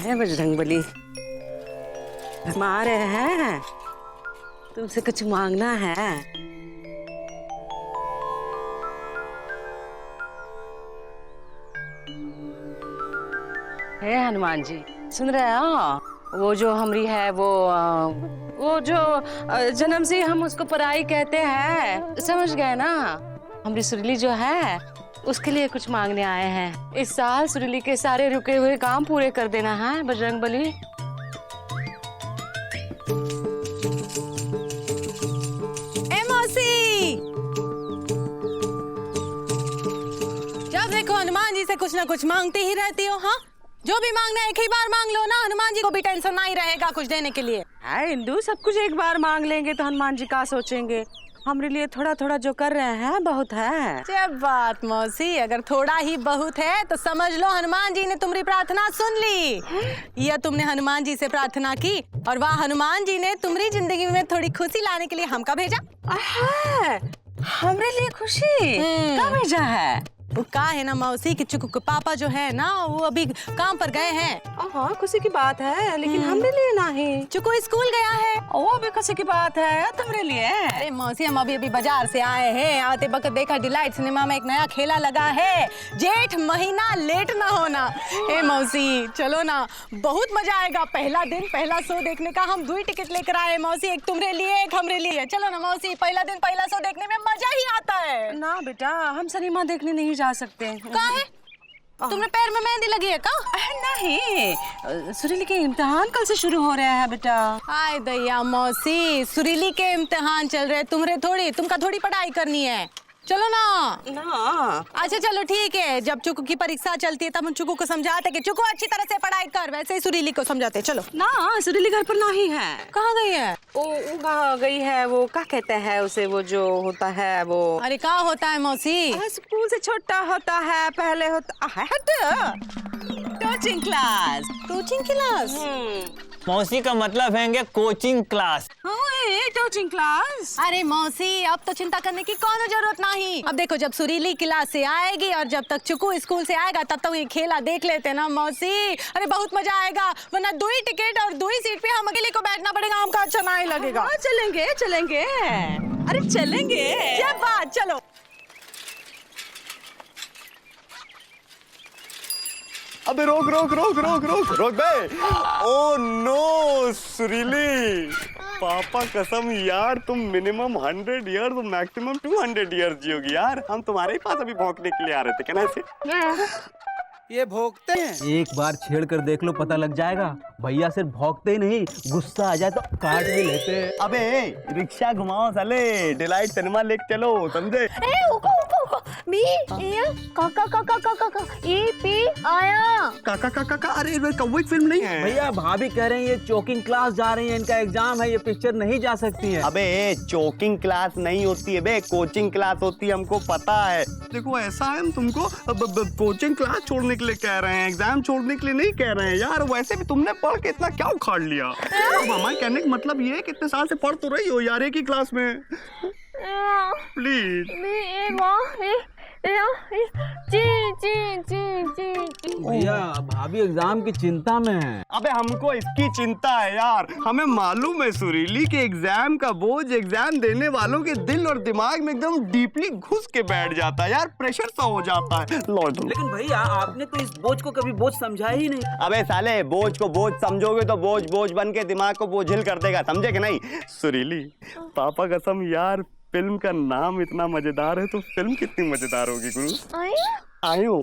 है बजरंगबली? हम आ रहे हैं, तुमसे कुछ मांगना है। हे हनुमान जी, सुन रहे हो? वो जो हमरी है वो जो जन्म से हम उसको पराई कहते हैं, समझ गए ना? हमरी सुरीली जो है उसके लिए कुछ मांगने आए हैं। इस साल सुरीली के सारे रुके हुए काम पूरे कर देना है बजरंगबली। जब देखो हनुमान जी से कुछ ना कुछ मांगती ही रहती हो। हाँ, जो भी मांगना है एक ही बार मांग लो ना, हनुमान जी को भी टेंशन नहीं रहेगा कुछ देने के लिए। है इंदु, सब कुछ एक बार मांग लेंगे तो हनुमान जी का सोचेंगे? हमारे लिए थोड़ा थोड़ा जो कर रहे हैं बहुत है। जब बात मौसी, अगर थोड़ा ही बहुत है तो समझ लो हनुमान जी ने तुम्हारी प्रार्थना सुन ली। या तुमने हनुमान जी से प्रार्थना की और वह हनुमान जी ने तुम्हारी जिंदगी में थोड़ी खुशी लाने के लिए हमका भेजा। हमारे लिए खुशी कब भेजा है? वो का है ना मौसी कि चुकू के पापा जो है ना वो अभी काम पर गए हैं। हाँ, खुशी की बात है, लेकिन हमरे लिए नहीं। चुकू स्कूल गया है। वो भी खुशी की बात है तुम्हारे लिए। अरे मौसी, हम अभी बाजार से आए हैं, आते वक्त देखा डिलाइट सिनेमा में एक नया खेला लगा है, जेठ महीना लेट ना होना। ए मौसी चलो ना, बहुत मजा आएगा। पहला दिन पहला शो देखने का हम 2 टिकट लेकर आए मौसी, एक तुम्हारे लिए एक हमरे लिए। चलो ना मौसी, पहला दिन पहला शो देखने में मजा ही आता है। ना बेटा, हम सिनेमा देखने नहीं जा सकते। का है? तुमने पैर में मेहंदी लगी है का? नहीं, सुरीली के इम्तिहान कल से शुरू हो रहा है बेटा। हाय दैया मौसी, सुरीली के इम्तिहान चल रहे, तुमका थोड़ी पढ़ाई करनी है। चलो ना। अच्छा चलो ठीक है, जब चुकू की परीक्षा चलती है तब हम चुकू को समझाते कि चुकू अच्छी तरह से पढ़ाई कर, वैसे ही सुरीली को समझाते। चलो ना, सुरीली घर पर नहीं है। कहाँ गई है? वो कहाँ गई है? वो क्या कहते हैं उसे, वो जो होता है वो। अरे क्या होता है मौसी? स्कूल से छोटा होता है, पहले होता है कोचिंग क्लास। Coaching class? मौसी का मतलब है कोचिंग क्लास। Coaching class. अरे मौसी, अब तो चिंता करने की कोई जरूरत नहीं। अब देखो, जब सुरीली क्लास से आएगी और जब तक चुकू स्कूल से आएगा तब तक ये खेला देख लेते ना मौसी। अरे बहुत मजा आएगा, वरना 2 ही टिकट और 2 ही सीट पे हम अकेले को बैठना पड़ेगा, हमका अच्छा नहीं लगेगा। चलेंगे चलेंगे, अरे चलेंगे। क्या बात, चलो। अबे रोक रोक रोक रोक रोक रोक बे। ओ नो सुरीली, पापा कसम यार, तुम मिनिमम 100 ईयर्स और मैक्सिमम 200 ईयर्स जियोगी यार। हम तुम्हारे ही पास अभी भौंकने के लिए आ रहे थे, क्या ऐसे? ये भौंकते हैं? एक बार छेड़ कर देख लो, पता लग जाएगा। भैया सिर्फ भौंकते ही नहीं, गुस्सा आ जाए तो काट भी लेते। अबे रिक्शा घुमाओ साले, डिलाइट सिनेमा लेके चलो, समझे? काका अरे कौवे की फिल्म नहीं है भैया। भाभी कह रहे हैं ये चोकिंग क्लास जा रही है, इनका एग्जाम है, ये पिक्चर नहीं जा सकती है। अबे चोकिंग क्लास नहीं होती है बे, कोचिंग क्लास होती है, हमको पता है। देखो ऐसा है, हम तुमको कोचिंग क्लास छोड़ने के लिए कह रहे हैं, एग्जाम छोड़ने के लिए नहीं कह रहे हैं यार। वैसे भी तुमने पढ़ के इतना क्या उखाड़ लिया? अब हमारे कहने का मतलब ये है कि इतने साल से पढ़ तो रही हो यार एक ही क्लास में। प्लीज भैया, भाभी एग्जाम की चिंता में है। अबे हमको इसकी चिंता है यार, हमें मालूम है सुरीली के एग्जाम का बोझ एग्जाम देने वालों के दिल और दिमाग में एकदम डीपली घुस के बैठ जाता है यार, प्रेशर सा हो जाता है। लेकिन भैया आपने तो इस बोझ को कभी बोझ समझा ही नहीं। अबे साले, बोझ को बोझ समझोगे तो बोझ बोझ बन के दिमाग को बोझिल कर देगा, समझे कि नहीं? सुरीली, पापा कसम यार, फिल्म का नाम इतना मजेदार है तो फिल्म कितनी मजेदार होगी गुरु। आयो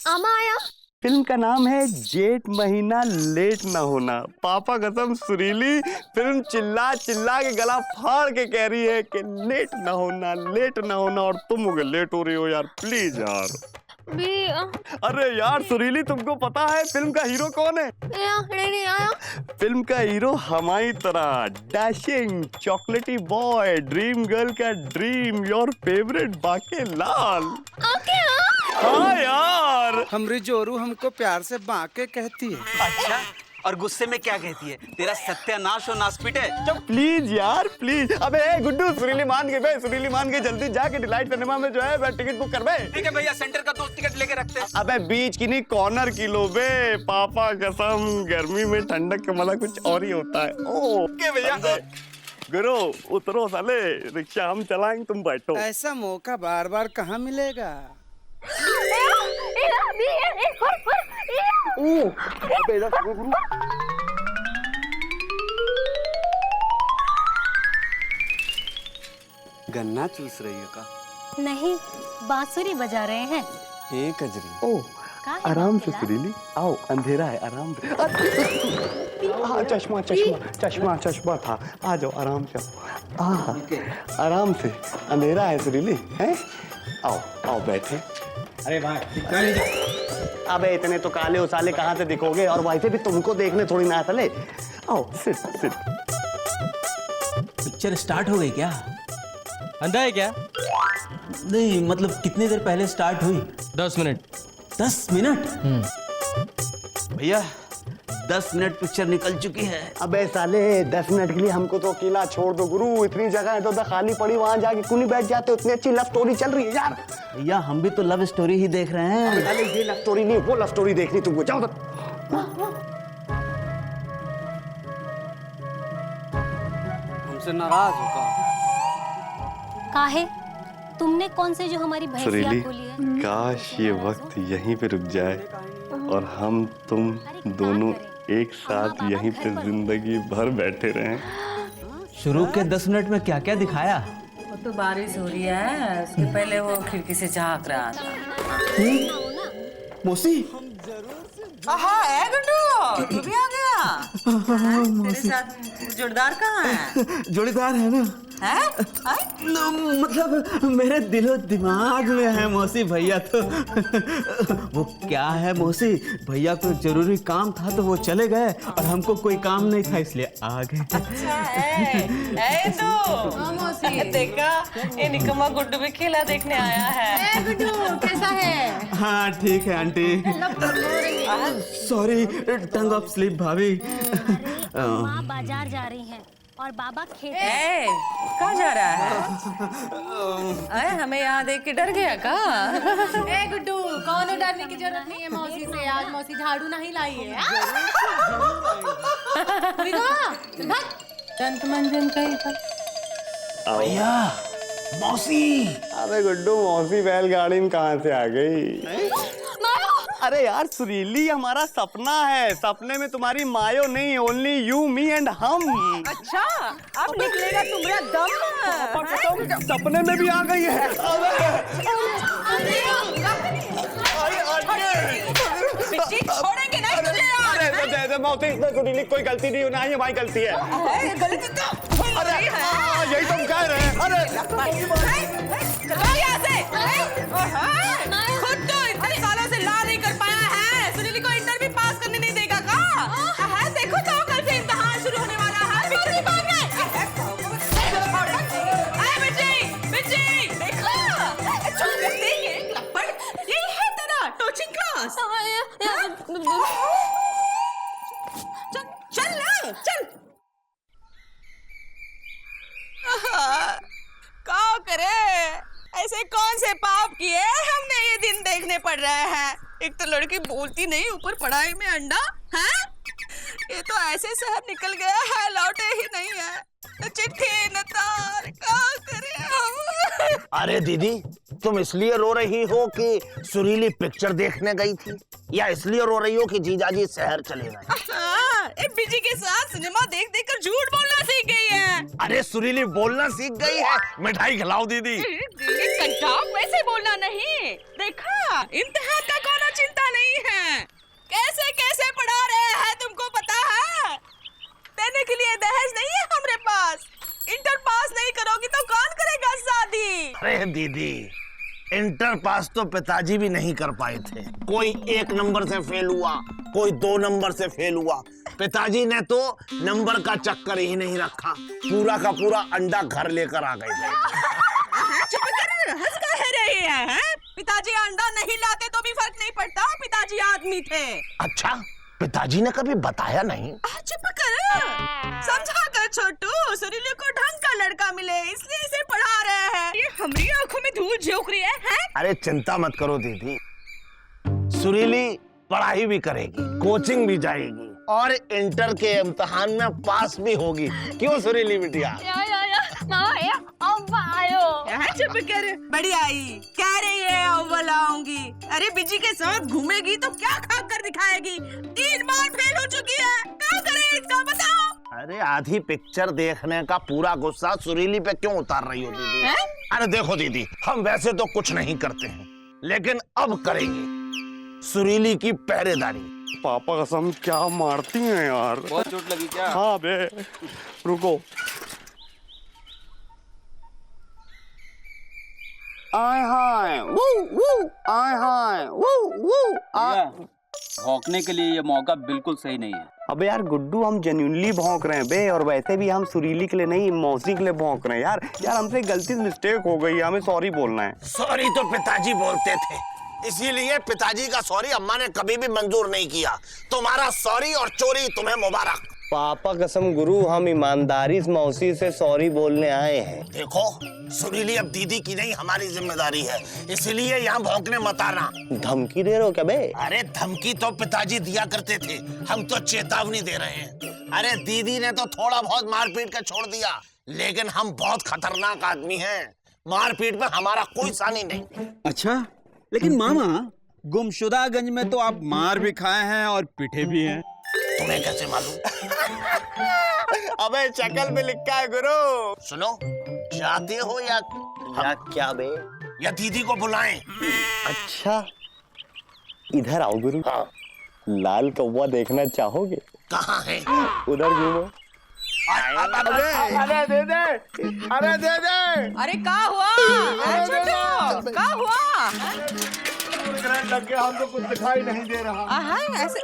आया। फिल्म का नाम है जेठ महीना लेट ना होना। पापा कसम सुरीली फिल्म चिल्ला चिल्ला के गला फाड़ के कह रही है कि लेट ना होना, लेट ना होना, और तुम हो गए लेट हो रही हो यार, प्लीज यार। अरे यार सुरीली, तुमको पता है फिल्म का हीरो कौन है? नहीं आया। फिल्म का हीरो हमारी तरह डैशिंग चॉकलेटी बॉय, ड्रीम गर्ल का ड्रीम, योर फेवरेट बाके लाल। हाँ यार, हमरी जोरू हमको प्यार से बाके कहती है। अच्छा, और गुस्से में क्या कहती है, तेरा सत्यानाश हो नासपीटे। चुप। प्लीज यार प्लीज। अबे गुड्डू सुरीली मान के बे, सुरीली मान के जल्दी जाके डिलाइट सिनेमा में जो है टिकट बुक कर बे। ठीक है भैया, सेंटर का 2 टिकट लेके रखते हैं। अबे बीच की नहीं कॉर्नर की लो बे, पापा कसम गर्मी में ठंडक का मजा कुछ और ही होता है। ओके भैया। गुरु उतरो साले, रिक्शा हम चलाएंगे तुम बैठो। ऐसा मौका बार बार कहाँ मिलेगा? गन्ना चूस रही है का? नहीं, बांसुरी बजा रहे हैं। एक कजरी। ओ आराम से सुरीली, आओ अंधेरा है आराम से। हाँ चश्मा चश्मा चश्मा चश्मा था, आ जाओ आराम से आओ। आराम से, अंधेरा है सुरीली हैं? आओ आओ बैठे। अरे भाई अबे इतने तो काले उसाले कहाँ से दिखोगे, और वैसे भी तुमको देखने थोड़ी ना चले। आओ सिट सिट। पिक्चर स्टार्ट हो गई क्या? अंधा है क्या? नहीं मतलब कितनी देर पहले स्टार्ट हुई? 10 मिनट। 10 मिनट? भैया 10 मिनट पिक्चर निकल चुकी है। अबे साले 10 मिनट के लिए हमको तो अकेला छोड़ दो गुरु, इतनी जगह है तो खाली पड़ी, वहां जाके क्यों नहीं बैठ जाते? इतनी अच्छी लव स्टोरी चल रही है यार। भैया हम भी तो लव स्टोरी ही देख रहे हैं। अरे ये लव स्टोरी नहीं, वो लव स्टोरी देखनी तुमको, जाओ तो। हमसे नाराज होगा? काहे? तुमने कौन से जो हमारी भैंसिया खोली है? काश ये वक्त यहीं पे रुक जाए और हम तुम दोनों एक साथ यहीं पे जिंदगी भर बैठे रहें। शुरू के 10 मिनट में क्या क्या दिखाया? वो तो बारिश हो रही है, उसके पहले वो खिड़की से झांक रहा था। मौसी है गुड्डू, तू भी आ गया? तेरे साथ जोड़दार कहाँ है? जोड़ीदार है ना? है? मतलब मेरे दिलो दिमाग में है मौसी। भैया तो वो क्या है मौसी, भैया को जरूरी काम था तो वो चले गए और हमको कोई काम नहीं था इसलिए आ गए। अच्छा है तो देखा, ये निकम्मा गुड्डू भी खेला देखने आया है। गुड्डू कैसा है? हाँ ठीक है aunty. Sorry tongue of slip भाभी। माँ बाजार जा रही हैं और बाबा खेत। कहाँ जा रहा है? हमें यहाँ देख के डर गया का? ए गुड्डू, कौन डरने की जरूरत नहीं है मौसी से, आज मौसी झाड़ू नहीं लाई है। जंत मंजन कहीं भैया मौसी। अरे गुड्डू मौसी बैलगाड़ी में कहाँ से आ गई? अरे यार सुरीली हमारा सपना है, सपने में तुम्हारी मायो नहीं, ओनली यू मी एंड हम। अच्छा, अब निकलेगा तुम्हारा दम। सपने में भी आ गई है। छोड़ेंगे नहीं तुझे यार। मौसी सुरीली कोई गलती नहीं होना है, हमारी गलती है। गलती तो अरे यही तुम कह रहे हैं। अरे चलो यहाँ से। खुद तो इतने सालों से ला नहीं कर पाया है, सुनीली को इंटरव्यू पास करने नहीं देगा का? देखो तो कल से इम्तिहान शुरू होने वाला है। यही है तेरा कोचिंग क्लास। चल ना चल। क्या करे, ऐसे कौन से पाप किए हमने ये दिन देखने पड़ रहे हैं? एक तो लड़की बोलती नहीं, ऊपर पढ़ाई में अंडा है। ये तो ऐसे शहर निकल गया है, लौटे ही नहीं है। तो चिट्ठी न तार, क्या करें हम? अरे दीदी तुम इसलिए रो रही हो कि सुरीली पिक्चर देखने गई थी, या इसलिए रो रही हो कि जीजाजी शहर चले गए? बिजी के साथ सिनेमा देख देख कर झूठ बोलना सीख गई है। अरे सुरीली बोलना सीख गई है। मिठाई खिलाओ दीदी। वैसे बोलना नहीं, देखा इम्तिहान का कोई चिंता नहीं है। कैसे कैसे पढ़ा रहे हैं तुमको पता है? देने के लिए दहेज नहीं है हमारे पास। इंटर पास नहीं करोगी तो कौन करेगा शादी? अरे दीदी इंटर पास तो पिताजी भी नहीं कर पाए थे। कोई 1 नंबर से फेल हुआ, कोई 2 नंबर से फेल हुआ। पिताजी ने तो नंबर का चक्कर ही नहीं रखा, पूरा का पूरा अंडा घर लेकर आ गए थे। चुप कर, हंस कह रही है? पिताजी अंडा नहीं लाते तो भी फर्क नहीं पड़ता, पिताजी आदमी थे। अच्छा पिताजी ने कभी बताया नहीं। चुप कर, समझा कर छोटू, सुरीली को ढंग का लड़का मिले इसलिए इसे पढ़ा रहे हैं। ये हमारी आंखों में धूल झोंक रही है? अरे चिंता मत करो दीदी, सुरीली पढ़ाई भी करेगी, कोचिंग भी जाएगी और इंटर के इम्तिहान में पास भी होगी। क्यों सुरीली बिटिया? चुप कर, बड़ी आई कह रही है अव्वल आऊंगी। अरे बिजी के साथ घूमेगी तो क्या खा कर दिखाएगी? 3 बार फेल हो चुकी है, क्या करे इसका बताओ? अरे आधी पिक्चर देखने का पूरा गुस्सा सुरीली पे क्यों उतार रही हो दीदी? अरे देखो दीदी, हम वैसे तो कुछ नहीं करते हैं, लेकिन अब करेंगे सुरीली की पहरेदारी। पापा कसम क्या मारती हैं यार। बहुत चोट लगी क्या? हाँ बे, रुको। आय हाय वू वू, आय हाय वू वू। भौंकने के लिए ये मौका बिल्कुल सही नहीं है। अबे यार गुड्डू, हम जेन्युइनली भौंक रहे हैं बे, और वैसे भी हम सुरीली के लिए नहीं, मौसी के लिए भौंक रहे हैं यार। यार हमसे गलती से मिस्टेक हो गई, हमें सॉरी बोलना है। सॉरी तो पिताजी बोलते थे, इसीलिए पिताजी का सॉरी अम्मा ने कभी भी मंजूर नहीं किया। तुम्हारा सॉरी और चोरी तुम्हें मुबारक। पापा कसम गुरु, हम ईमानदारी से मौसी से सॉरी बोलने आए हैं। देखो सुरीली अब दीदी की नहीं हमारी जिम्मेदारी है, इसीलिए यहाँ भौंकने मत आना। धमकी दे रहे हो क्या बे? अरे धमकी तो पिताजी दिया करते थे, हम तो चेतावनी दे रहे हैं। अरे दीदी ने तो थोड़ा बहुत मारपीट कर छोड़ दिया, लेकिन हम बहुत खतरनाक आदमी हैं, मारपीट में हमारा कोई सानी नहीं। अच्छा, लेकिन मामा गुमशुदागंज में तो आप मार भी खाए हैं और पिटे भी हैं। तुम्हें कैसे मालूम? अबे शक्ल में लिखा है गुरु। सुनो, जाते हो या क्या बे? या दीदी को बुलाएं? अच्छा इधर आओ गुरु। हाँ। लाल कौवा देखना चाहोगे? कहाँ है? उधर घूमो। अरे दे दे, अरे दे दे। अरे क्या हुआ? क्या हुआ? लग गया, हमको कुछ दिखाई नहीं दे रहा। ऐसे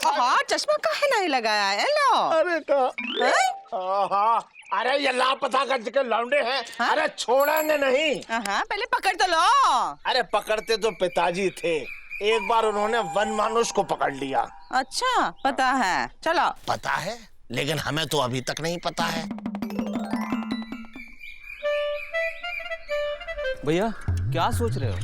हाँ, चश्मा काहे नहीं लगाया है? लो। अरे अरे ये लापता गंज के लौंडे हैं। अरे छोड़ेंगे नहीं। पहले पकड़ तो लो। अरे पकड़ते तो पिताजी थे, एक बार उन्होंने वन मानुष को पकड़ लिया। अच्छा पता है, चलो। पता है, लेकिन हमें तो अभी तक नहीं पता है। भैया क्या सोच रहे हो?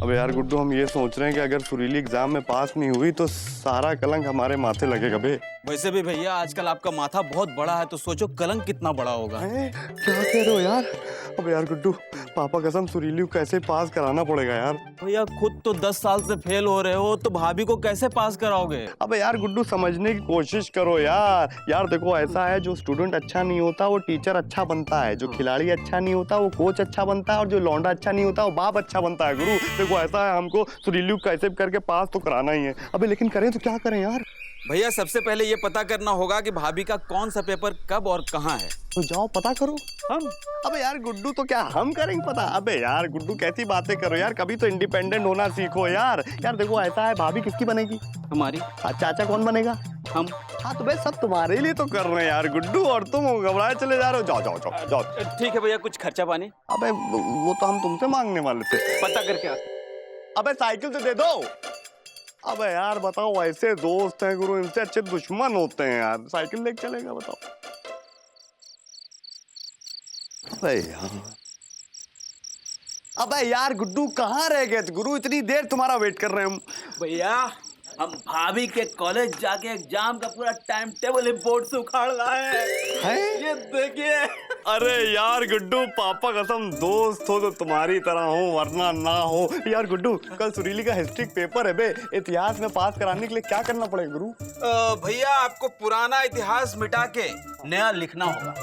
अबे यार गुड्डू, हम ये सोच रहे हैं कि अगर सुरीली एग्जाम में पास नहीं हुई तो सारा कलंक हमारे माथे लगेगा बे। वैसे भी भैया आजकल आपका माथा बहुत बड़ा है, तो सोचो कलंक कितना बड़ा होगा। क्या कह रहे हो यार? अबे यार गुड्डू, पापा कसम सुरीली को कैसे पास कराना पड़ेगा यार। भैया खुद तो 10 साल से फेल हो रहे हो, तो भाभी को कैसे पास कराओगे? अबे यार गुड्डू, समझने की कोशिश करो यार। यार देखो ऐसा है, जो स्टूडेंट अच्छा नहीं होता वो टीचर अच्छा बनता है, जो खिलाड़ी अच्छा नहीं होता वो कोच अच्छा बनता है, और जो लौंडा अच्छा नहीं होता वो बाप अच्छा बनता है। गुरु देखो ऐसा है, हमको सुरीली को कैसे करके पास तो कराना ही है। अबे लेकिन करें तो क्या करें यार? भैया सबसे पहले ये पता करना होगा कि भाभी का कौन सा पेपर कब और कहाँ है। तो जाओ पता करो। हम? अबे यार गुड्डू, तो क्या हम करेंगे पता? अबे यार गुड्डू कैसी बातें करो यार, कभी तो इंडिपेंडेंट होना सीखो यार। यार देखो ऐसा है, भाभी किसकी बनेगी? हमारी। चाचा कौन बनेगा? हम। हाँ तो भाई सब तुम्हारे लिए तो कर रहे हैं यार गुड्डू, और तुम घबराए चले जा रहे हो। जाओ जाओ जाओ जाओ। ठीक है भैया, कुछ खर्चा पानी? अबे वो तो हम तुमसे मांगने वाले थे। पता करके। अबे साइकिल तो दे दो। अबे यार बताओ, ऐसे दोस्त हैं गुरु, इनसे अच्छे दुश्मन होते हैं यार। साइकिल लेके चलेगा बताओ? अबे यार गुड्डू कहाँ रह गए थे गुरु? इतनी देर तुम्हारा वेट कर रहे हैं हम। भैया हम भाभी के कॉलेज जाके एग्जाम का पूरा टाइम टेबल बोर्ड से उखाड़ लाए हैं। ये देखिए। अरे यार गुड्डू, पापा कसम दोस्त हो तो तुम्हारी तरह हो, वरना ना हो। यार गुड्डू, कल सुरीली का हिस्ट्री पेपर है बे, इतिहास में पास कराने के लिए क्या करना पड़ेगा गुरु? भैया आपको पुराना इतिहास मिटा के नया लिखना होगा।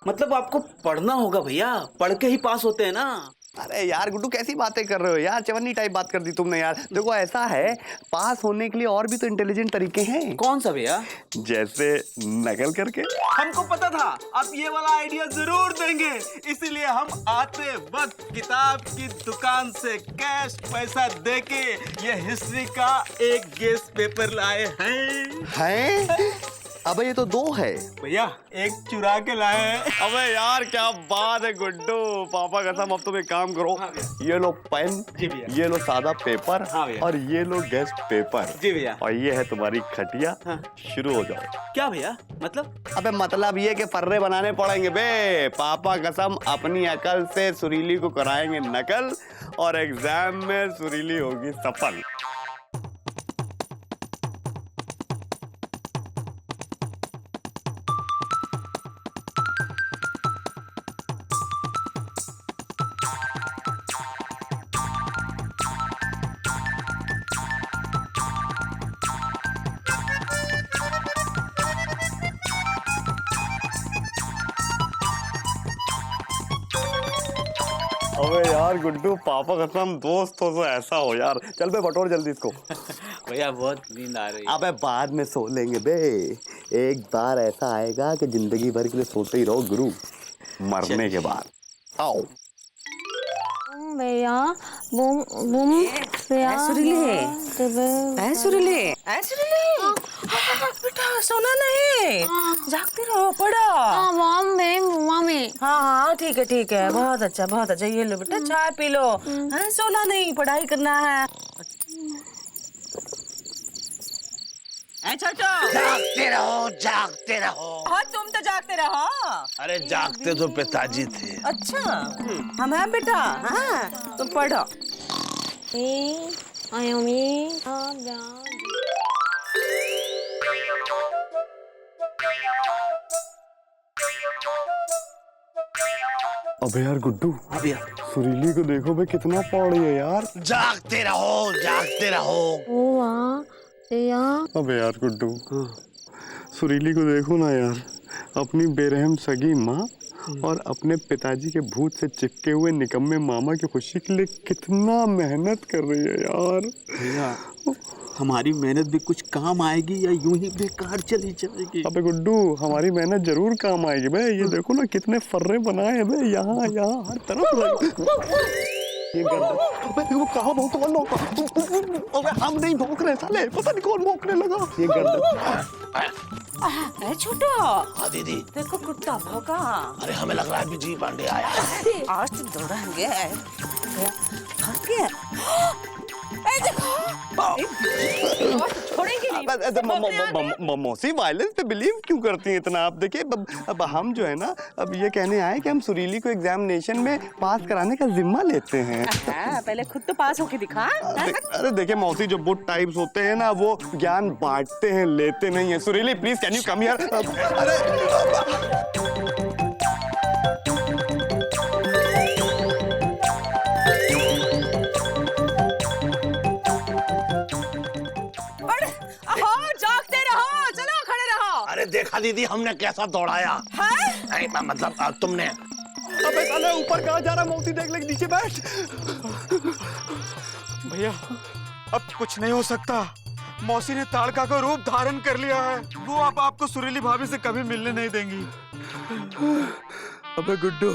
मतलब आपको पढ़ना होगा भैया, पढ़ के ही पास होते हैं ना। अरे यार गुड्डू कैसी बातें कर रहे हो यार, चवन्नी टाइप बात कर दी तुमने यार। देखो ऐसा है, पास होने के लिए और भी तो इंटेलिजेंट तरीके हैं। कौन सा भैया? जैसे नकल करके। हमको पता था आप ये वाला आइडिया जरूर देंगे, इसीलिए हम आते वक्त किताब की दुकान से कैश पैसा देके ये हिस्ट्री का एक गेस पेपर लाए हैं। अबे ये तो 2 है। भैया एक चुरा के लाए हैं। अबे यार क्या बात है गुड्डू, पापा कसम। अब तुम एक काम करो, ये लो पेन, जी भैया। ये लो सादा पेपर, हाँ भैया। और ये लो गेस्ट पेपर। जी भैया। और ये है तुम्हारी खटिया। हाँ। शुरू हो जाओ। क्या भैया मतलब? अबे मतलब ये कि फर्रे बनाने पड़ेंगे बे। पापा कसम अपनी अकल से सुरीली को कराएंगे नकल, और एग्जाम में सुरीली होगी सफल। अबे यार गुड्डू, पापा कसम दोस्त हो तो ऐसा हो यार। चल बे बटोर जल्दी इसको। भैया बहुत नींद आ रही है। अबे बाद में सो लेंगे बे। एक बार ऐसा आएगा कि जिंदगी भर के लिए सोते ही रहो गुरु, मरने के बाद। आओ भैया बुम बुम भैया सुरीली बेटा सोना नहीं, जागते रहो, पढ़ो। मम्मी हाँ ठीक है, बहुत अच्छा। ये लो बेटा चाय पी लो। हाँ, सोना नहीं, पढ़ाई करना है। जागते रहो जागते रहो। हाँ तुम तो जागते रहो। अरे जागते तो पिताजी थे। अच्छा हम हैं बेटा। हाँ तुम पढ़ो। अबे यार गुड्डू, भैया सुरीली को देखो बे कितना पढ़ रही है यार। जागते रहो। अबे यार गुड्डू, सुरीली को देखो ना यार, अपनी बेरहम सगी माँ और अपने पिताजी के भूत से चिपके हुए निकम्मे मामा की खुशी के लिए कितना मेहनत कर रही है यार। भैया हमारी मेहनत भी कुछ काम आएगी या यूं ही बेकार चली जाएगी? अबे गुड्डू, हमारी मेहनत जरूर काम आएगी बे। ये देखो ना कितने फर्रे बनाए हैं बे, यहाँ हर तरफ। ये गर्दन, वो कहाँ भौंकने लगा? अबे हम नहीं भौंक रहे साले, पता नहीं कौन भौंकने लगा। ये गर्दन। छोटो, हाँ दीदी। देखो कुत्ता भौंका। अरे हमें लग रहा है विजय पांडे आया। आज तो दौड़ाएंगे। भाग गया। मौसी वायलेंस पे बिलीव क्यों करती हैं इतना? आप देखिए, अब हम जो है ना, अब ये कहने आए कि हम सुरीली को एग्जामिनेशन में पास कराने का जिम्मा लेते हैं। पहले खुद तो पास होके दिखा। अरे देखिए मौसी, जो बुट टाइप्स होते हैं ना, वो ज्ञान बांटते हैं, लेते नहीं है। सुरीली please can you come here? अरे देखा दीदी हमने कैसा दौड़ाया। नहीं मतलब तुमने। अबे साले ऊपर कहाँ जा रहा? मौसी देख ले, नीचे बैठ। भैया अब कुछ नहीं हो सकता। मौसी ने ताड़का का रूप धारण कर लिया है। वो अब आपको सुरीली भाभी से कभी मिलने नहीं देंगी। अबे गुड्डू,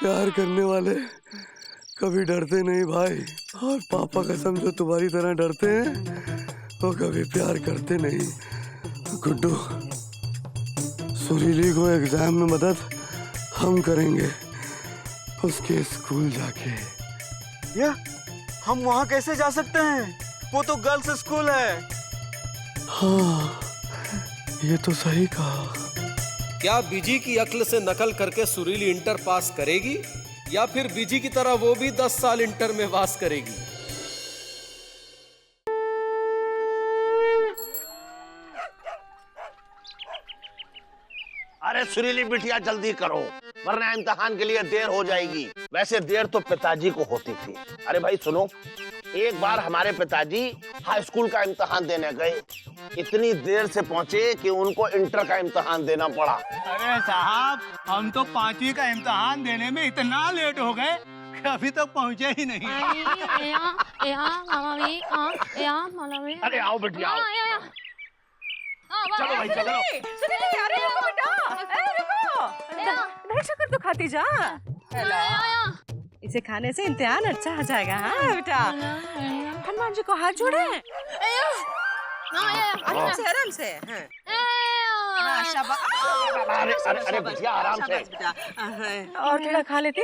प्यार करने वाले कभी डरते नहीं भाई। और पापा कसम जो तुम्हारी तरह डरते हैं, वो कभी प्यार करते नहीं। गुड्डू, सुरीली को एग्जाम में मदद हम करेंगे, उसके स्कूल जाके। या हम वहाँ कैसे जा सकते हैं? वो तो गर्ल्स स्कूल है। हाँ ये तो सही कहा। क्या बीजी की अक्ल से नकल करके सुरीली इंटर पास करेगी, या फिर बीजी की तरह वो भी 10 साल इंटर में वास करेगी? अरे सुरीली बिटिया जल्दी करो, वरना इम्तिहान के लिए देर हो जाएगी। वैसे देर तो पिताजी को होती थी। अरे भाई सुनो, एक बार हमारे पिताजी हाई स्कूल का इम्तिहान देने गए, इतनी देर से पहुंचे कि उनको इंटर का इम्तिहान देना पड़ा। अरे साहब, हम तो 5वीं का इम्तिहान देने में इतना लेट हो गए कि अभी तक पहुंचे ही नहीं। अरे आओ बेटी आओ। चलो भाई चलो। शुक्र तो खाती जा। इसे खाने से इम्तिहान अच्छा हो जाएगा। हाँ बेटा, हनुमान जी को हाथ जोड़े। आराम से आराम से। हाँ। शाबाश। अरे अरे अरे बिटिया आराम से। और थोड़ा खा लेते।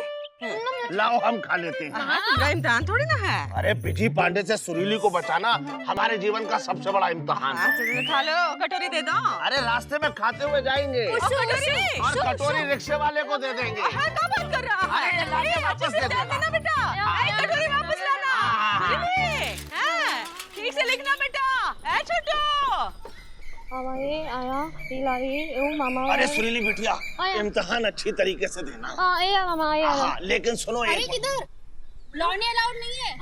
लाओ हम खा लेते हैं। तुम्हारा इम्तिहान थोड़ी ना है। अरे बिजी पांडे से सुरीली को बचाना हमारे जीवन का सबसे बड़ा इम्तिहान है। खा लो, कटोरी दे दो। अरे रास्ते में खाते हुए जाएंगे और कटोरी रिक्शे वाले को दे देंगे। क्या बात कर रहा है? अरे वापस दे देना बेटा, कटोरी वापस लाना। ठीक से लिखना बेटा। छोटू हमारे आया लाई ओ मामा अरे सुरीली बिटिया इम्तिहान अच्छी तरीके से देना। आया मामा आया लेकिन सुनो अरे किधर लौंडे अलाउड नहीं है।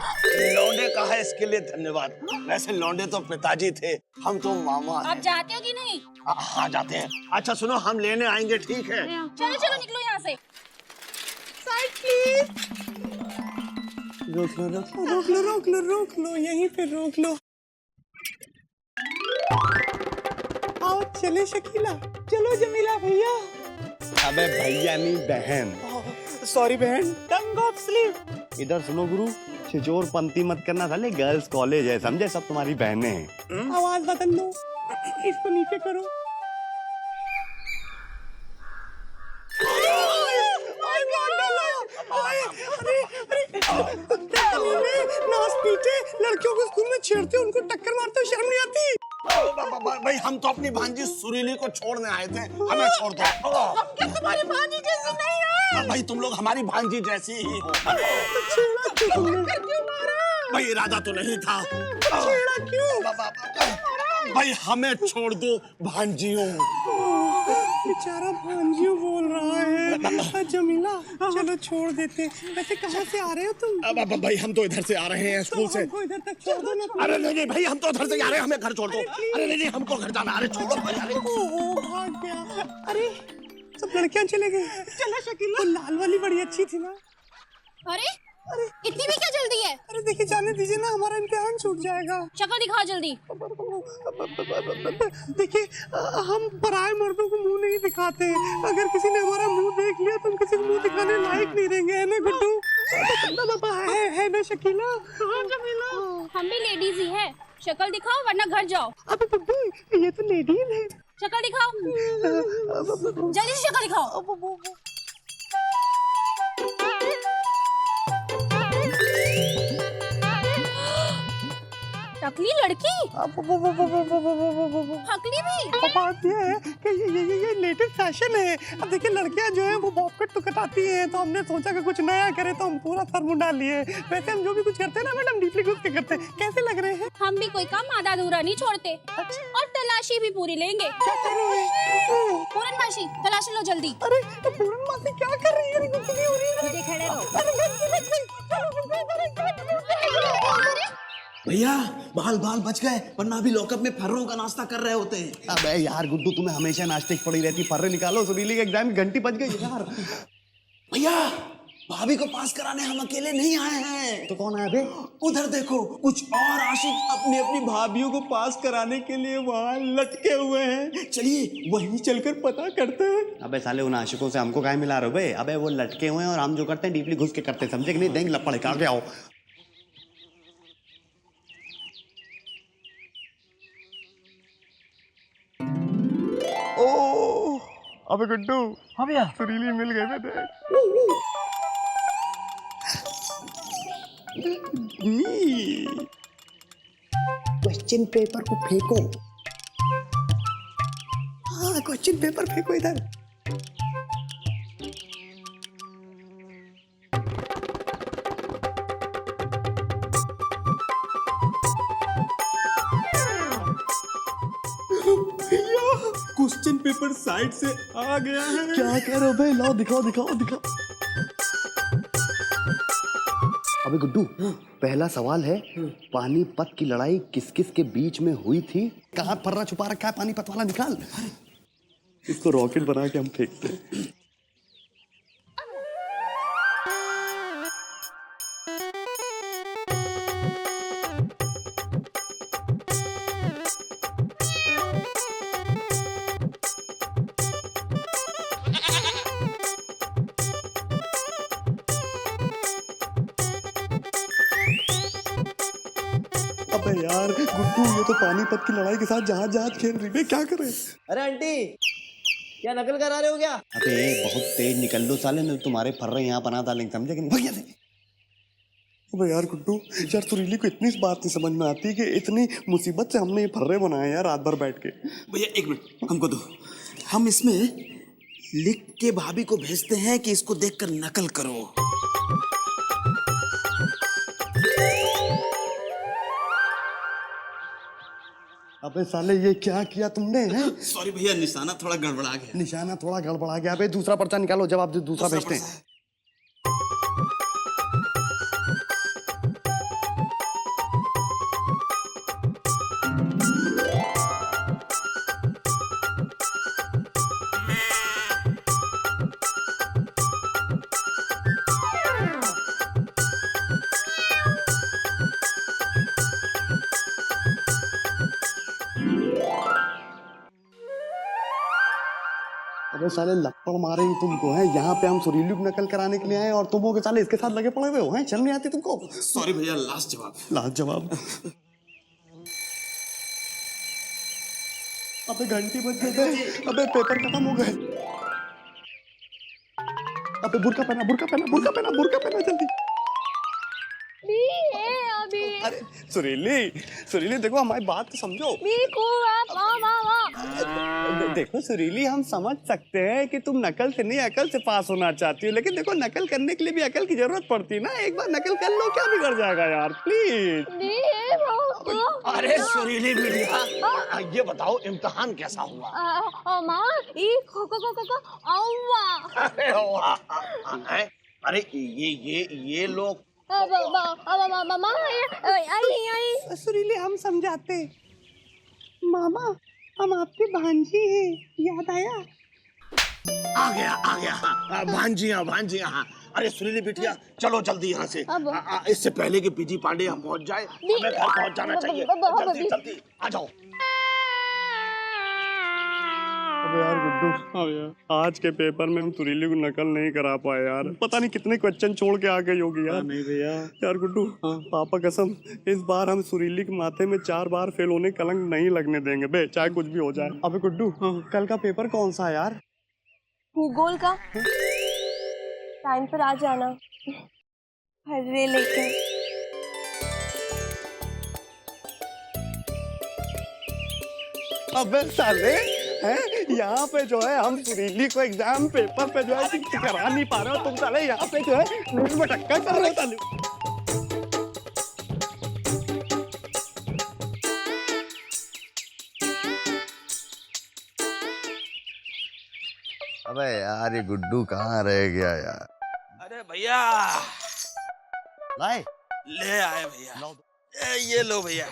लौंडे कहा है इसके लिए धन्यवाद। वैसे लौंडे तो पिताजी थे, हम तो मामा हैं। आप जाते हो कि नहीं? हाँ जाते हैं। अच्छा सुनो हम लेने आएंगे ठीक है? चलो चलो निकलो यहाँ से। रोक लो रोक लो रोक लो रोक लो रोक लो यहीं पे रोक लो। आओ चले शकीला, चलो जमीला भैया। अबे भैया नहीं बहन। सॉरी बहन, टंग ऑफ स्लीप। इधर सुनो गुरु, छिचोर पंती मत करना, साले गर्ल्स कॉलेज है समझे, सब तुम्हारी बहनें हैं। आवाज बदल लो, इसको नीचे करो। लड़कियों को स्कूल में छेड़ते उनको टक्कर मारते शर्म नहीं आती? भाई हम तो अपनी भांजी सुरीली को छोड़ने आए थे, हमें छोड़ दो। हम क्या तुम्हारी भांजी जैसी नहीं है? भाई तुम लोग हमारी भांजी जैसी ही हो। क्यों मारा? भाई इरादा तो नहीं था। छेड़ा क्यों? भाई हमें छोड़ दो भांजियों। बेचारा भांजियों बोल रहा है। जमीला चलो छोड़ देते। वैसे कहाँ से आ रहे हो तुम? अब भाई हम तो इधर से आ रहे हैं स्कूल से। हमको इधर तक छोड़ दो ना। अरे नहीं नहीं भाई हम तो उधर से आ रहे हैं, हमें घर छोड़ दो। अरे नहीं नहीं हमको घर जाना। अरे छोड़ो भाई। अरे ओहो भाग गया। अरे सब लड़कियां चले गई। चलो शकीला, लाल वाली बड़ी अच्छी थी ना। अरे इतनी भी क्या जल्दी है? अरे देखिए जाने दीजिए ना, हमारा इम्तिहान छूट जाएगा। शक्ल दिखाओ जल्दी। देखिए हम पराये मर्दों को मुंह नहीं दिखाते। अगर किसी ने हमारा मुंह देख लिया तो हम किसी को मुंह दिखाने लायक नहीं रहेंगे, है ना गुड्डू? है ना शकीला? हम भी लेडीज ही है। शक्ल दिखाओ वरना घर जाओ। अबे गुड्डू ये तो लेडीज है। शक्ल दिखाओ जल्दी से, शक्ल दिखाओ। टकली लड़की, हकली भी। बात ये है कि ये लेटेस्ट फैशन है। अब देखिए लड़कियां जो है वो बॉब कट तो कटाती हैं, तो हमने सोचा कि कुछ नया करें, तो हम पूरा सर मुंडा लिए। वैसे हम जो भी कुछ करते हैं ना मैडम, डीपली घुस के करते हैं। कैसे लग रहे हैं? हम भी कोई काम आधा अधूरा नहीं छोड़ते और तलाशी भी पूरी लेंगे। क्या कर रहे हैं? पूरन मासी तलाशी लो जल्दी। अरे पूरन मासी क्या कर रही है? कुछ नहीं हो रही है। खड़े रहो। भैया बाल बाल बच गए, वरना अभी लॉकअप में फर्रों का नाश्ता कर रहे होते हैं। अबे यार गुड्डू तुम्हें हमेशा नाश्ते की पड़ी रहती, फर्रे निकालो। सुरीली के एग्जाम की घंटी बज गई यार। भैया भाभी को पास कराने हम अकेले नहीं आए हैं। तो कौन आया बे? उधर देखो, कुछ और आशिक अपनी अपनी भाभियों को पास कराने के लिए वहाँ लटके हुए हैं। चलिए वहीं चलकर पता करते हैं। अबे साले उन आशिकों से हमको काहे मिला रहे हो बे? अबे वो लटके हुए हैं और हम जो करते हैं डीपली घुस के करते हैं, समझे कि नहीं? देंगे लपड़ के आगे आओ। ओ अबे गुड्डू। हाँ भैया। सुरीली मिल गए बेटे। क्वेश्चन पेपर को फेंको। हाँ क्वेश्चन पेपर फेंको इधर। क्वेश्चन पेपर साइड से आ गया है। क्या कह रहे हो बे? लाओ दिखाओ दिखाओ दिखाओ। अबे गुड्डू पहला सवाल है, पानीपत की लड़ाई किस किस के बीच में हुई थी? कहाँ फर्रा छुपा रखा है पानीपत वाला? निकाल इसको, रॉकेट बना के हम फेंकते हैं। अबे यार गुड्डू ये तो पानीपत की लड़ाई के साथ जहाज जहाज खेल रही है, क्या करे? अरे आंटी क्या नकल करा रहे हो क्या? अबे बहुत तेज निकल लो साले, नहीं तुम्हारे फर्रे यहाँ बना डालेंगे, समझे कि नहीं? भैया दे। अबे यार गुड्डू, यार सुरीली को इतनी बात नहीं समझ में आती कि इतनी मुसीबत से हमने ये फर्रे बनाए यार रात भर बैठ के। भैया एक मिनट हमको दो, हम इसमें लिख के भाभी को भेजते हैं कि इसको देखकर नकल करो। अबे साले ये क्या किया तुमने हैं? सॉरी भैया, निशाना थोड़ा गड़बड़ा गया। निशाना थोड़ा गड़बड़ा गया। अबे दूसरा पर्चा निकालो, जब आप दूसरा भेजते हैं। अबे साले लपड़ मारेंगे तुमको हैं। यहाँ पे हम सुरीली को नकल कराने के लिए आए और तुम हो के साले इसके साथ लगे पड़े हुए हो हैं। शर्म नहीं आती तुमको? सॉरी भैया, लास्ट जवाब। लास्ट जवाब। अबे घंटी बज गई। अबे पेपर खत्म हो गए। अबे बुर्का पहना, बुर्का पहना, बुर्का पहना, बुर्का पहना जल्दी। अरे सुरीली, सुरीली देखो हमारी बात तो समझो। देखो सुरीली, हम समझ सकते हैं कि तुम नकल से नहीं अकल से पास होना चाहती हो, लेकिन देखो नकल करने के लिए भी अकल की जरूरत पड़ती है ना। एक बार नकल कर लो, क्या बिगड़ जाएगा यार, प्लीज। अरे सुरीली बिटिया, ये बताओ इम्तिहान कैसा हुआ? अरे वाह, अरे ये लोग सुरीली हम समझाते। मामा हम आपकी भांजी हैं, याद आया? आ गया हाँ, भांजिया भांजिया। अरे सुरीली बिटिया चलो जल्दी यहाँ से, इससे पहले कि पीजी पांडे यहाँ पहुँच जाए, हमें घर पहुँच जाना चाहिए। जल्दी जल्दी आ जाओ। अबे यार गुड्डू, आज के पेपर में हम सुरीली को नकल नहीं करा पाए यार। पता नहीं कितने क्वेश्चन छोड़ के आ गई होगी यार। नहीं भैया यार गुड्डू, पापा कसम इस बार हम सुरीली के माथे में 4 बार फेल होने कलंक नहीं लगने देंगे बे, चाहे कुछ भी हो जाए। अबे गुड्डू, कल का पेपर कौन सा है यार? भूगोल का। टाइम पर आ जाना, फर्रे लेके। अबे साले हैं, यहाँ पे जो है हम सुरीली को एग्जाम पेपर पे जो है करा नहीं पा रहे हो, तुम साले यहाँ पे जो है नींद में टक्कर कर रहे हो साले। अबे यार ये गुड्डू कहाँ रह गया यार? अरे भैया लाए ले आए भैया, ये लो भैया।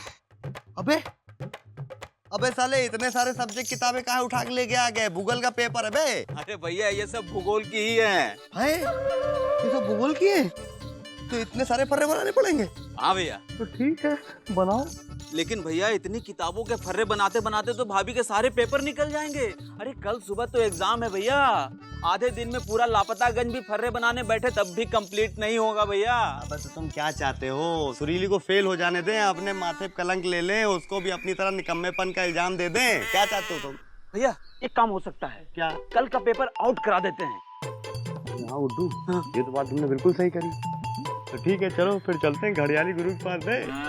अबे साले इतने सारे सब्जेक्ट किताबें कहाँ उठा के लेके आ गए? भूगोल का पेपर है बे। अरे भैया ये सब भूगोल की ही है। ये सब भूगोल की है, तो इतने सारे फर्रे बनाने पड़ेंगे? हाँ भैया। तो ठीक है बनाओ। लेकिन भैया इतनी किताबों के फर्रे बनाते बनाते तो भाभी के सारे पेपर निकल जाएंगे। अरे कल सुबह तो एग्जाम है भैया, आधे दिन में पूरा लापतागंज भी फर्रे बनाने बैठे तब भी कंप्लीट नहीं होगा भैया। अब तो तुम क्या चाहते हो? सुरीली को फेल हो जाने दें, अपने माथे पे कलंक ले लें, उसको भी अपनी तरह निकम्मेपन का इल्जाम दे दें? क्या चाहते हो तुम? भैया एक काम हो सकता है, क्या? कल का पेपर आउट करा देते हैं। हाँ उड्डू, ये तो बात तुमने बिल्कुल सही करी। तो ठीक है चलो फिर चलते हैं घड़ियाली गुरु के पास।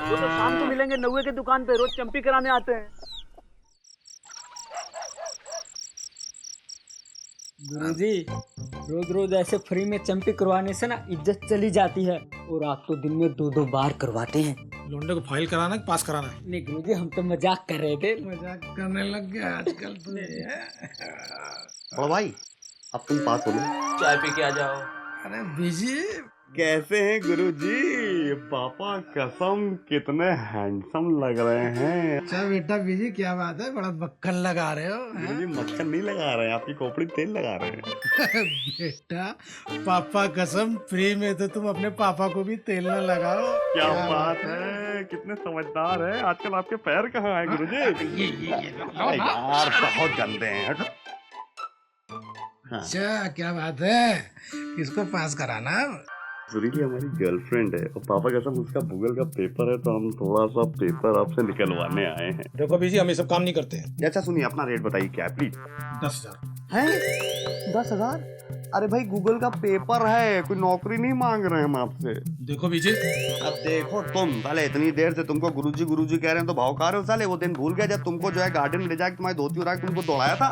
वो तो शाम को मिलेंगे नौवे के दुकान पे, रोज चंपी कराने आते हैं। गुरुजी रोज रोज ऐसे फ्री में चंपी करवाने से ना इज्जत चली जाती है, और आप तो दिन में 2-2 बार करवाते हैं। लौंडे को फाइल कराना कि पास कराना है? नहीं गुरुजी हम तो मजाक कर रहे थे। मजाक करने लग गया आजकल तो। बड़ा भाई अब तुम पास हो लो, चाय पी के आ जाओ। अरे बीजी कैसे हैं गुरुजी? पापा कसम कितने हैंडसम लग रहे हैं। अच्छा बेटा बीजी क्या बात है, बड़ा मक्खन लगा रहे हो? गुरुजी मक्खन नहीं लगा रहे हैं, आपकी खोपड़ी तेल लगा रहे हैं। बेटा पापा कसम, फ्री में तो तुम अपने पापा को भी तेल न लगाओ। क्या बात है, कितने समझदार हैं। आजकल आपके पैर कहाँ हैं गुरुजी? यार बहुत गंदे हैं। अच्छा क्या बात है, किसको पास कराना? सुरीली हमारी गर्लफ्रेंड है और पापा कसम उसका भूगोल का पेपर है, तो हम थोड़ा सा पेपर आपसे निकलवाने आए हैं। देखो बीजी हम ये सब काम नहीं करते हैं। अच्छा सुनिए, अपना रेट बताइए क्या है प्लीज। 10,000। हैं 10,000? अरे भाई गूगल का पेपर है, कोई नौकरी नहीं मांग रहे हैं हम आपसे। देखो विजय, अब देखो तुम साले, इतनी देर से तुमको गुरुजी कह रहे हैं तो भावकार हो साले। वो दिन भूल गया जब तुमको जो है गार्डन में ले जाके तुम्हारी धोती उड़ा के तुमको दौड़ाया था।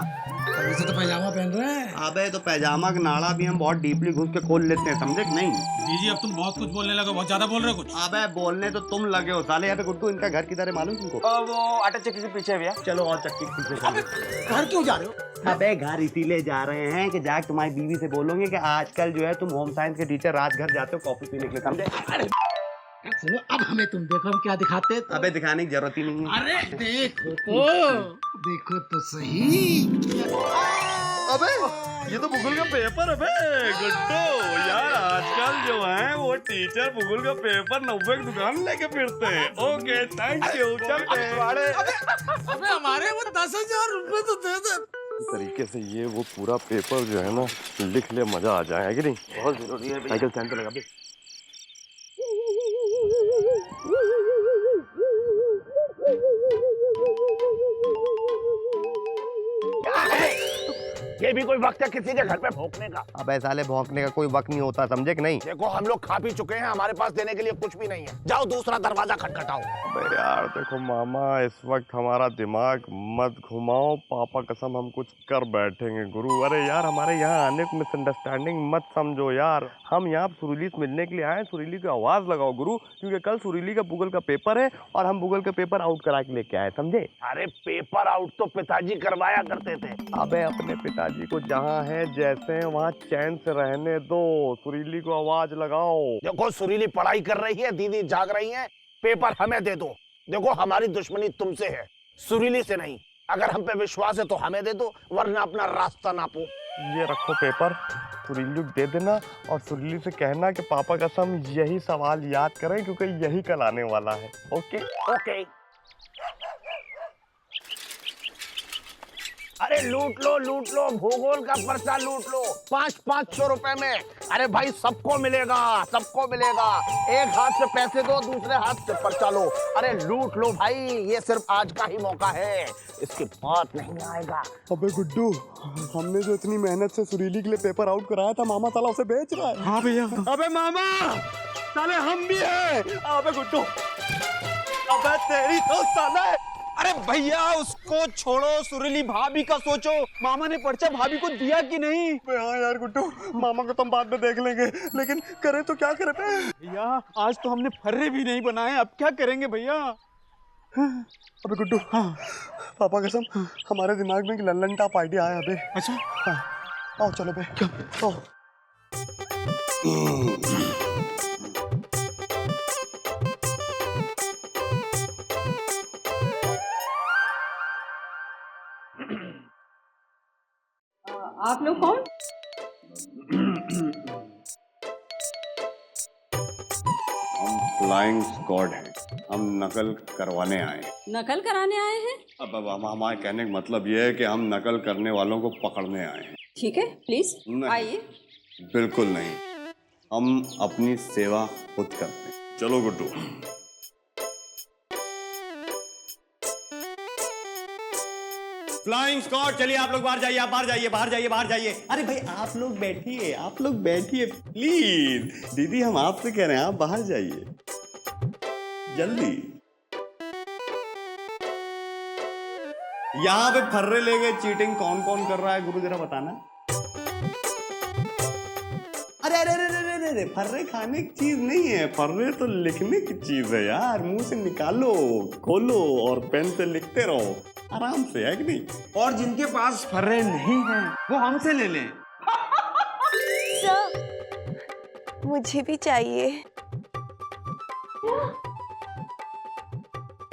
अभी से तो पैजामा पहन रहे हैं। अबे तो पैजामा का नाड़ा भी हम बहुत डीपली घुस के खोल लेते हैं, समझे कि नहीं? बीजी अब तुम बहुत कुछ बोलने लगे, बहुत ज्यादा बोल रहे हो कुछ। अबे बोलने तो तुम लगे हो साले। यहाँ पे गुड्डू इनका घर किधर है मालूम तुमको? वो आटा चक्की के पीछे भैया। चलो और चक्की के पीछे चलो। घर क्यों जा रहे हो? अबे घर इसीलिए जा रहे हैं कि जाके तुम्हारी बीवी से बोलोगे कि आजकल जो है तुम होम साइंस के टीचर राजघर जाते हो कॉफी पीने के लिए, समझे? सुनो, अब हमें तुम देखो हम क्या दिखाते हैं। अबे दिखाने की जरूरत ही नहीं है। अरे देखो तो सही। अबे ये तो भूगोल का पेपर है बे गुड्डू। यार आजकल जो है वो टीचर भूगोल का पेपर 90 की दुकान लेके फिरते हैं। ओके थैंक यू, चलते हैं। अबे हमारे वो 10,000 रुपए तो दे दे। इस तरीके से ये वो पूरा पेपर जो है ना लिख ले, मजा आ जाए, है कि नहीं? बहुत जरूरी है। साइकिल स्टैंड पे लगा दे। ये भी कोई वक्त है किसी के घर पे भौंकने का? अब ऐसा ले भौंकने का कोई वक्त नहीं होता, समझे कि नहीं? देखो हम लोग खा पी चुके हैं, हमारे पास देने के लिए कुछ भी नहीं है। जाओ दूसरा दरवाजा खटखटाओ। अबे यार देखो मामा, इस वक्त हमारा दिमाग मत घुमाओ, पापा कसम हम कुछ कर बैठेंगे गुरु। अरे यार हमारे यहाँ आने को मिसअंडरस्टैंडिंग मत समझो यार। हम यहाँ सुरीली से मिलने के लिए आए, सुरीली की आवाज लगाओ गुरु, क्योंकि कल सुरीली का भूगोल का पेपर है और हम भूगोल का पेपर आउट करा के लेके आए, समझे? अरे पेपर आउट तो पिताजी करवाया करते थे। अबे अपने पिताजी को जहाँ है जैसे हैं वहाँ चैन से रहने दो, सुरीली को आवाज लगाओ। देखो सुरीली पढ़ाई कर रही है, दीदी जाग रही है, पेपर हमें दे दो। देखो हमारी दुश्मनी तुमसे है, सुरीली से नहीं। अगर हम पे विश्वास है तो हमें दे दो, वरना अपना रास्ता नापो। ये रखो पेपर, सुरीली को दे देना और सुरीली से कहना कि पापा कसम यही सवाल याद करें क्योंकि यही कल आने वाला है। Okay okay. अरे लूट लो भूगोल का पर्चा लूट लो 500 रुपए में। अरे भाई सबको मिलेगा, सबको मिलेगा। एक हाथ से पैसे दो, दूसरे हाथ से पर्चा लो। अरे लूट लो भाई, ये सिर्फ आज का ही मौका है, इसके बाद नहीं आएगा। अबे गुड्डू, हमने जो इतनी मेहनत से सुरीली के लिए पेपर आउट कराया था, मामा साला उसे बेच रहा है। हाँ भैया। अबे मामा साले हम भी हैं। अबे गुड्डू, अबे तेरी तो साले। अरे भैया उसको छोड़ो, सुरीली भाभी का सोचो। मामा ने पर्चा भाभी को दिया कि नहीं? हाँ यार गुड्डू, मामा को तुम बाद में देख लेंगे, लेकिन करें तो क्या करें भैया? आज तो हमने फर्रे भी नहीं बनाए, अब क्या करेंगे भैया? अबे गुड्डू, हाँ पापा कसम हमारे दिमाग में एक लल्लन टॉप आइडिया आया अबे। अच्छा हाँ आओ चलो बे। क्या? आओ। आप लोग कौन? हम फ्लाइंग स्क्वाड हैं, हम नकल करवाने आए हैं। नकल कराने आए हैं? अब हमारे कहने का मतलब ये है कि हम नकल करने वालों को पकड़ने आए हैं। ठीक है, प्लीज नहीं। आइए। बिल्कुल नहीं, हम अपनी सेवा खुद करते हैं। चलो गुड्डू। फ्लाइंग स्क्वाड चलिए आप लोग बाहर जाइए, आप बाहर जाइए, बाहर जाइए, बाहर जाइए। अरे भाई आप लोग बैठिए, आप लोग बैठिए प्लीज। दीदी हम आपसे कह रहे हैं आप बाहर जाइए जल्दी। यहाँ पे फर्रे ले गए, चीटिंग कौन कौन कर रहा है गुरु जरा बताना। अरे अरे अरे अरे अरे अरे, फर्रे खाने की चीज नहीं है, फर्रे तो लिखने की चीज है यार। मुंह से निकालो, खोलो और पेन से लिखते रहो आराम से, है कि नहीं? और जिनके पास फर्रे नहीं हैं वो हमसे ले लें। सर मुझे भी चाहिए।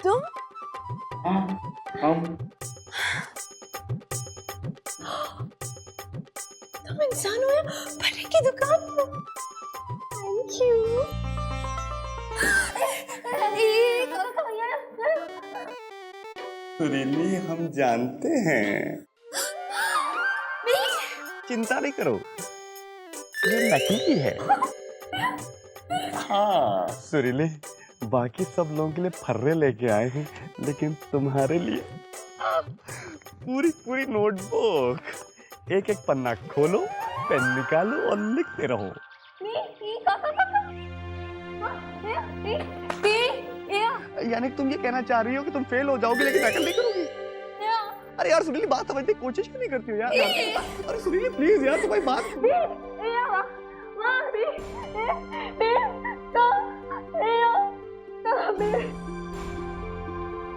तुम? हम तुम इंसान हो या फर्रे की दुकान पर? Thank you. सुरीली हम जानते हैं, चिंता नहीं करो, ये नकली है। हाँ सुरीली, बाकी सब लोगों के लिए फर्रे लेके आए हैं, लेकिन तुम्हारे लिए पूरी पूरी नोटबुक। एक एक पन्ना खोलो, पेन निकालो और लिखते रहो। यानी तुम ये कहना चाह रही हो कि तुम फेल हो जाओगी लेकिन नकल नहीं करोगी? अरे यार सुरीली, बात समझने की कोशिश क्यों नहीं करती हो यार? अरे सुरीली प्लीज यार, तुम्हारी बात।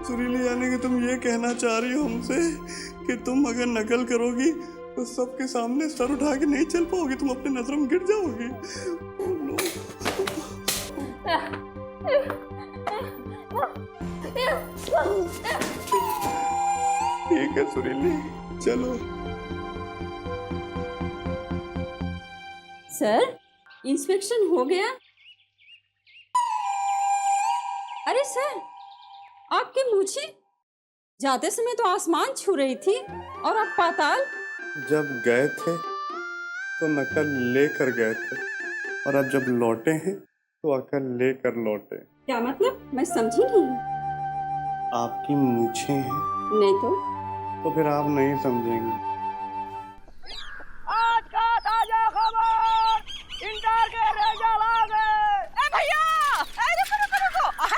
सुरीली, यानी कि तुम ये कहना चाह रही हो हमसे कि तुम अगर नकल करोगी तो सबके सामने सर उठा के नहीं चल पाओगी, तुम अपने नजरों में गिर जाओगी। ठीक है सुरीली, चलो। सर, इंस्पेक्शन हो गया? अरे सर, आपकी मूछें जाते समय तो आसमान छू रही थी और अब पाताल। जब गए थे तो नकल लेकर गए थे और अब जब लौटे हैं तो अकल लेकर लौटे। क्या मतलब? मैं समझी नहीं। आपकी मूछें हैं। नहीं तो फिर आप नहीं समझेंगे। आज का ताजा खबर, इंटर के रिजल्ट आ गए। ए भैया,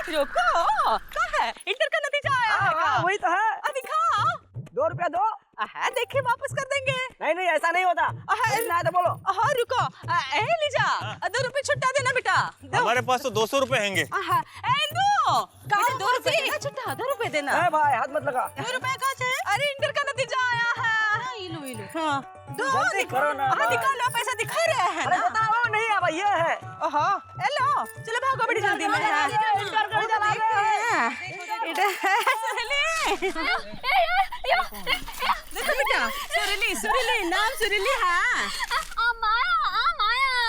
रुको। क्या है? इंटर का नतीजा आया है। वही तो है। दिखाओ। 2 रुपया दो। देखिए वापस कर देंगे। नहीं ऐसा नहीं होता। ना तो बोलो। रुको। लीजा, 2 रुपए छुट्टा देना बेटा। हमारे पास तो 200 रुपए हैंगे। 2 रुपए देना छुट्टा, 2 रुपए देना। भाई हाथ मत लगा। 2 रुपए का चाहिए? अरे इंटर का नतीजा आया है। इलो। हाँ, जल्दी करो ना। दिखा लो, पैसा दिखा रहे हैं ना। बताओ नहीं, अब ये है। लो, चलो भागो बड़ी जल्दी में। इंटर का रिजल्ट आ गया। देखो बेटा, सुरीली, नाम सुरीली है।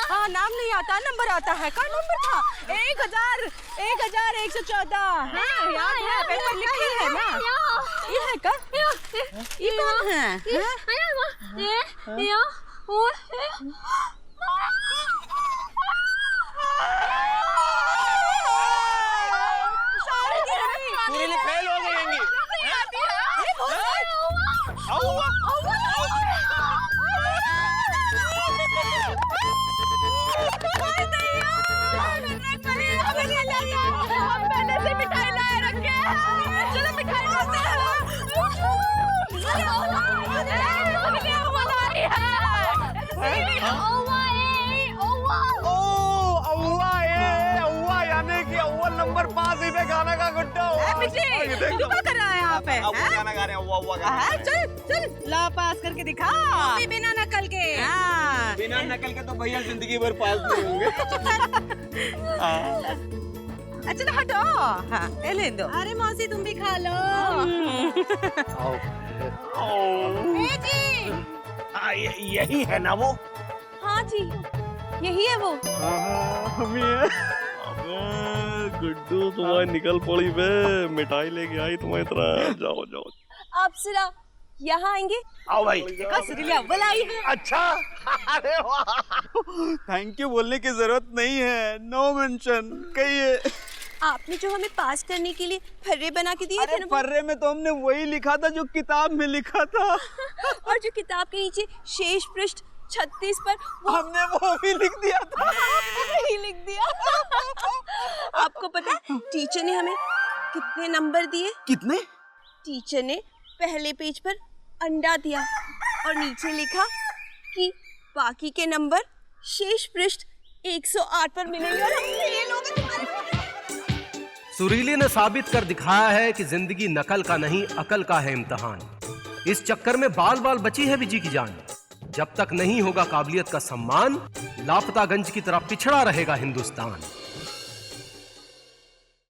हाँ, नाम नहीं आता, नंबर आता है। क्या नंबर था? 1114। हाँ, याद है, पेपर लिखी है ना। ये है क्या? ये कौन है? सुरीली फेल हो गई। पहले से मिठाई लाए रखे। चलो मिठाई लाते हैं। यानी कि अव्वल नंबर पास ही पे गाना का गुड्डा। तू क्या कर रहा है यहाँ पे? गाना गा रहे हैं। चल ला पास करके दिखा। बिना नकल के। बिना नकल के तो भैया जिंदगी भर पास नहीं होंगे। अच्छा हटो। हाँ, ले दो। अरे मौसी तुम भी खा लो। यही है ना वो? हाँ जी, यही है वो। हम ये गुड्डू तुम्हारी निकल पड़ी बे, मिठाई लेके आई तुम्हारी तरह। जाओ। आप सिरा यहाँ आएंगे? आओ भाई। सुरीली अव्वल आई है। अच्छा, अरे वाह। थैंक यू बोलने की जरूरत नहीं है, नो मेंशन। कहिए। आपने जो हमें पास करने के लिए फर्रे बना के दिए थे ना, फर्रे में तो हमने वही लिखा था जो किताब में लिखा था। और जो किताब के नीचे शेष पृष्ठ 36 पर हमने वो भी लिख दिया था। वही लिख दिया। आपको पता है टीचर ने हमें कितने नंबर दिए? कितने? टीचर ने पहले पेज पर अंडा दिया और नीचे लिखा कि बाकी के नंबर शेष पृष्ठ 108 पर मिलेंगे और हम फेल हो गए। सुरीली ने साबित कर दिखाया है कि जिंदगी नकल का नहीं, अकल का है इम्तिहान। इस चक्कर में बाल बाल बची है बिजी की जान। जब तक नहीं होगा काबिलियत का सम्मान, लापतागंज की तरह पिछड़ा रहेगा हिंदुस्तान।